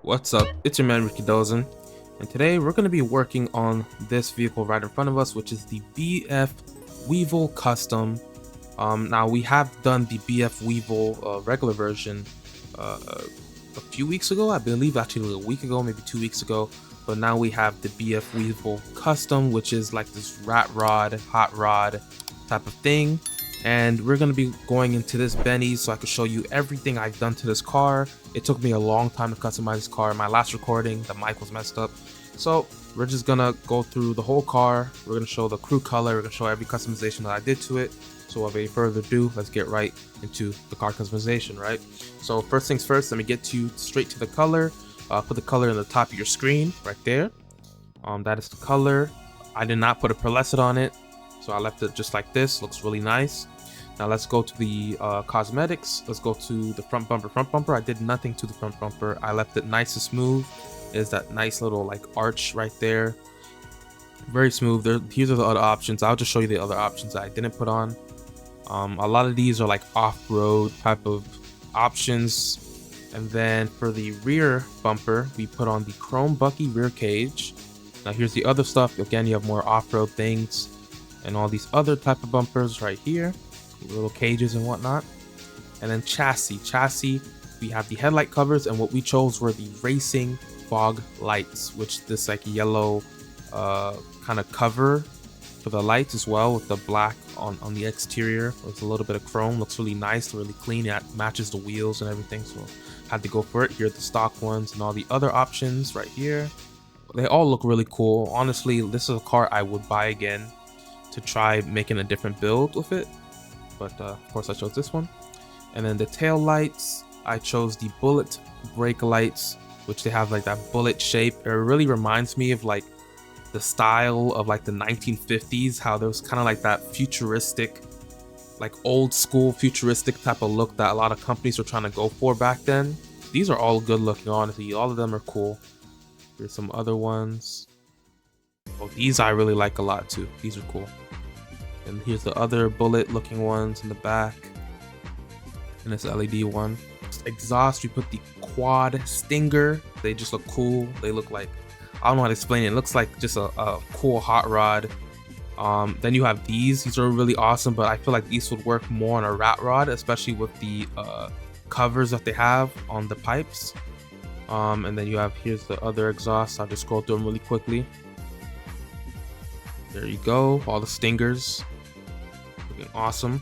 What's up? It's your man RikixDozan, and today we're going to be working on this vehicle right in front of us, which is the BF Weevil Custom. Now we have done the BF Weevil regular version a few weeks ago, I believe, actually a week ago, maybe 2 weeks ago. But now we have the BF Weevil Custom, which is like this rat rod, hot rod type of thing. And we're going to be going into this Benny so I can show you everything I've done to this car. It took me a long time to customize this car. In my last recording, the mic was messed up. So we're just going to go through the whole car. We're going to show the crew color. We're going to show every customization that I did to it. So without any further ado, let's get right into the car customization, right? So first things first, let me get you straight to the color. Put the color in the top of your screen right there. That is the color. I did not put a pearlescent on it, so I left it just like this. Looks really nice. Now let's go to the cosmetics. Let's go to the front bumper. Front bumper, I did nothing to the front bumper. I left it nice and smooth. There's that nice little like arch right there. Very smooth. Here are the other options. I'll just show you the other options that I didn't put on. A lot of these are like off-road type of options. And then for the rear bumper, we put on the chrome bucky rear cage. Now here's the other stuff. Again, you have more off-road things and all these other type of bumpers right here. Little cages and whatnot. And then chassis, we have the headlight covers, and what we chose were the racing fog lights, which this like yellow kind of cover for the lights as well, with the black on the exterior with a little bit of chrome. Looks really nice, really clean. It matches the wheels and everything, so had to go for it. Here are the stock ones and all the other options right here. They all look really cool. Honestly, this is a car I would buy again to try making a different build with it. But of course I chose this one. And then the tail lights, I chose the bullet brake lights, which they have like that bullet shape. It really reminds me of like the style of like the 1950s, how there was kind of like that futuristic, like old school futuristic type of look that a lot of companies were trying to go for back then. These are all good looking, honestly. All of them are cool. Here's some other ones. Oh, these I really like a lot too. These are cool. And here's the other bullet looking ones in the back. And this LED one. Exhaust, we put the quad stinger. They just look cool. They look like, I don't know how to explain it. It looks like just a cool hot rod. Then you have these are really awesome, but I feel like these would work more on a rat rod, especially with the covers that they have on the pipes. And then you have, here's the other exhaust. I'll just scroll through them really quickly. There you go, all the stingers. Looking awesome.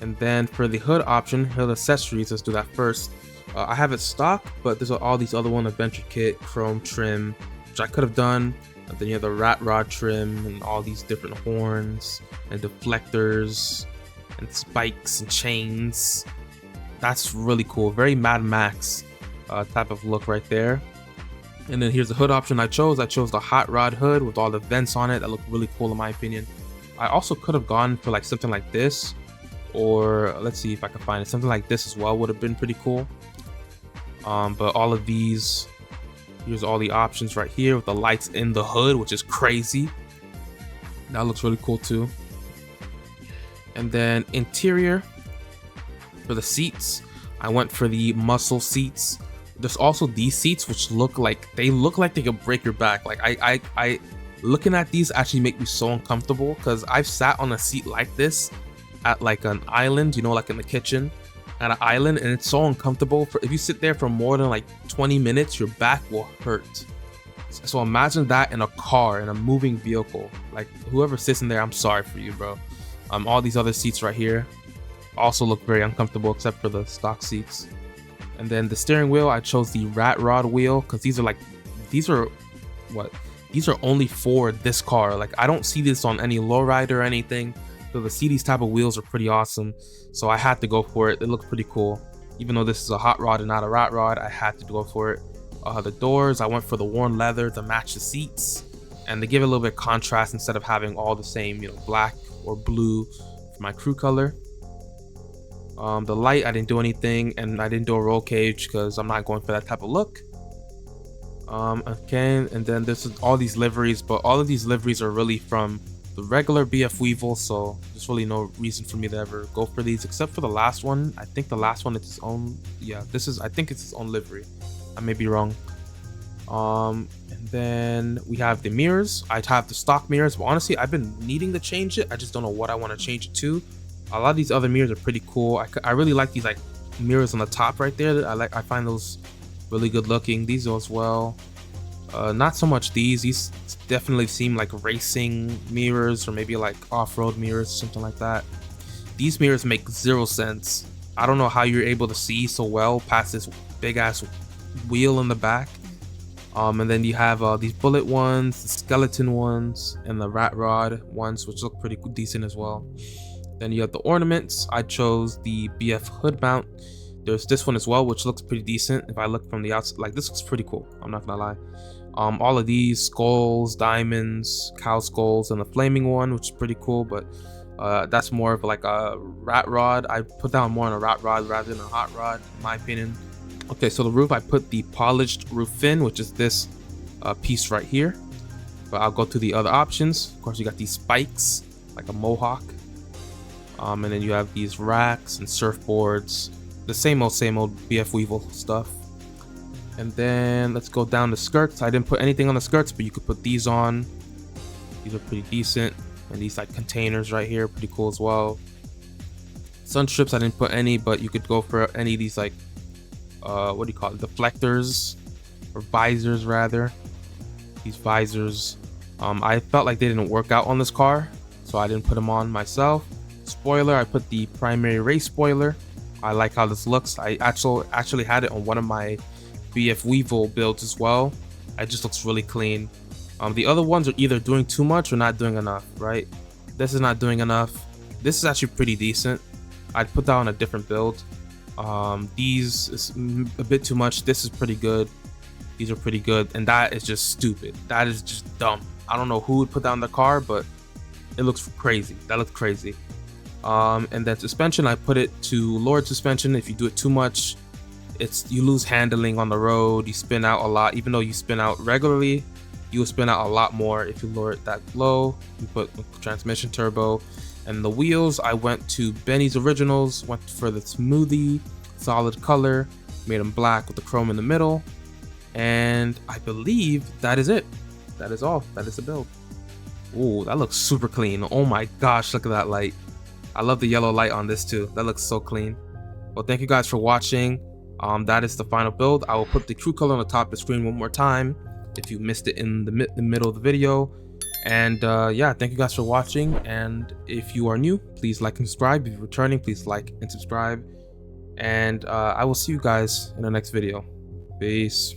And then for the hood option, hood accessories, let's do that first. I have it stock, but there's all these other one, adventure kit, chrome trim, which I could have done. And then you have the rat rod trim and all these different horns and deflectors and spikes and chains. That's really cool. Very Mad Max type of look right there. And then here's the hood option I chose. I chose the hot rod hood with all the vents on it. That looked really cool in my opinion. I also could have gone for like something like this, or let's see if I can find it. Something like this as well would have been pretty cool. But all of these, here's all the options right here with the lights in the hood, which is crazy. That looks really cool too. And then interior, for the seats, I went for the muscle seats. There's also these seats which look like they could break your back. Like I looking at these actually make me so uncomfortable, because I've sat on a seat like this at like an island, you know, like in the kitchen at an island, and it's so uncomfortable. If you sit there for more than like 20 minutes, your back will hurt. So imagine that in a car, in a moving vehicle. Like whoever sits in there, I'm sorry for you, bro. All these other seats right here also look very uncomfortable, except for the stock seats. And then the steering wheel, I chose the rat rod wheel, because these are only for this car. Like I don't see this on any lowrider or anything, so to see these type of wheels are pretty awesome. So I had to go for it. It looks pretty cool. Even though this is a hot rod and not a rat rod, I had to go for it. The doors, I went for the worn leather to match the seats, and to give it a little bit of contrast instead of having all the same, you know, black or blue for my crew color. The light, I didn't do anything, and I didn't do a roll cage because I'm not going for that type of look. Okay, and then this is all these liveries, but all of these liveries are really from the regular BF Weevil, so there's really no reason for me to ever go for these, except for the last one. I think the last one is its own, yeah, I think it's its own livery. I may be wrong. And then we have the mirrors. I have the stock mirrors, but honestly, I've been needing to change it. I just don't know what I want to change it to. A lot of these other mirrors are pretty cool. I really like these like mirrors on the top right there. I find those really good looking. These as well. Not so much these. These definitely seem like racing mirrors or maybe like off-road mirrors, something like that. These mirrors make zero sense. I don't know how you're able to see so well past this big ass wheel in the back. And then you have these bullet ones, the skeleton ones, and the rat rod ones, which look pretty decent as well. Then you have the ornaments. I chose the BF hood mount. There's this one as well, which looks pretty decent. If I look from the outside, like this looks pretty cool. I'm not gonna lie. All of these skulls, diamonds, cow skulls, and the flaming one, which is pretty cool. But that's more of like a rat rod. I put that more on a rat rod rather than a hot rod, in my opinion. Okay, so the roof, I put the polished roof fin, which is this piece right here. But I'll go to the other options. Of course, you got these spikes, like a mohawk. And then you have these racks and surfboards. The same old BF Weevil stuff. And then let's go down to skirts. I didn't put anything on the skirts, but you could put these on. These are pretty decent. And these like containers right here, pretty cool as well. Sun strips, I didn't put any, but you could go for any of these like what do you call it, deflectors or visors rather. These visors, I felt like they didn't work out on this car, so I didn't put them on myself. Spoiler, I put the primary race spoiler. I like how this looks. I actually had it on one of my BF Weevil builds as well. It just looks really clean. The other ones are either doing too much or not doing enough, right? This is not doing enough. This is actually pretty decent. I'd put that on a different build. These is a bit too much. This is pretty good. These are pretty good, and that is just stupid. That is just dumb. I don't know who would put that on the car, but it looks crazy. That looks crazy. And then suspension, I put it to lowered suspension. If you do it too much, you lose handling on the road. You spin out a lot. Even though you spin out regularly, you will spin out a lot more if you lower it that low. You put transmission turbo. And the wheels, I went to Benny's Originals, went for the smoothie, solid color, made them black with the chrome in the middle. And I believe that is it. That is all. That is the build. Ooh, that looks super clean. Oh my gosh, look at that light. I love the yellow light on this too. That looks so clean. Well, thank you guys for watching. That is the final build. I will put the crew color on the top of the screen one more time if you missed it in the middle of the video. And yeah, thank you guys for watching. And if you are new, please like and subscribe. If you're returning, please like and subscribe. And I will see you guys in the next video. Peace.